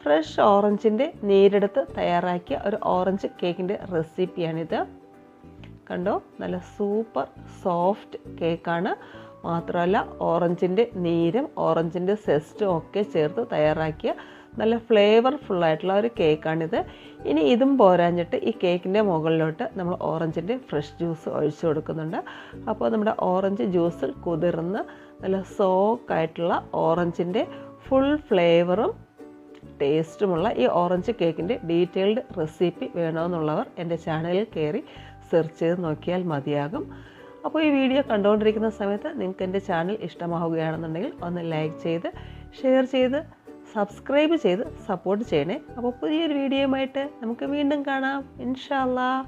Fresh ഓറഞ്ചിൻ്റെ നീരെടുത്ത് തയ്യാറാക്കിയ ഒരു ഓറഞ്ച് കേക്കിൻ്റെ റെസിപ്പിയാണിത്. കണ്ടോ, നല്ല സൂപ്പർ സോഫ്റ്റ് കേക്കാണ്. മാത്രമല്ല ഓറഞ്ചിൻ്റെ നീരും ഓറഞ്ചിൻ്റെ സെസ്റ്റും ഒക്കെ ചേർത്ത് തയ്യാറാക്കിയ നല്ല ഫ്ലേവർഫുള്ളായിട്ടുള്ള ഒരു കേക്കാണിത്. ഇനി ഇതും പോരാഞ്ഞിട്ട് ഈ കേക്കിൻ്റെ മുകളിലോട്ട് നമ്മൾ ഓറഞ്ചിൻ്റെ ഫ്രഷ് ജ്യൂസ് ഒഴിച്ചു കൊടുക്കുന്നുണ്ട്. അപ്പോൾ നമ്മുടെ ഓറഞ്ച് ജ്യൂസിൽ കുതിർന്ന് നല്ല സോക്കായിട്ടുള്ള ഓറഞ്ചിൻ്റെ ഫുൾ ഫ്ലേവറും ടേസ്റ്റുമുള്ള ഈ ഓറഞ്ച് കേക്കിൻ്റെ ഡീറ്റെയിൽഡ് റെസിപ്പി വേണമെന്നുള്ളവർ എൻ്റെ ചാനലിൽ കയറി സെർച്ച് ചെയ്ത് നോക്കിയാൽ മതിയാകും. അപ്പോൾ ഈ വീഡിയോ കണ്ടുകൊണ്ടിരിക്കുന്ന സമയത്ത് നിങ്ങൾക്ക് എൻ്റെ ചാനൽ ഇഷ്ടമാവുകയാണെന്നുണ്ടെങ്കിൽ ഒന്ന് ലൈക്ക് ചെയ്ത് ഷെയർ ചെയ്ത് സബ്സ്ക്രൈബ് ചെയ്ത് സപ്പോർട്ട് ചെയ്യണേ. അപ്പോൾ പുതിയൊരു വീഡിയോയുമായിട്ട് നമുക്ക് വീണ്ടും കാണാം ഇൻഷാ അല്ലാഹ്.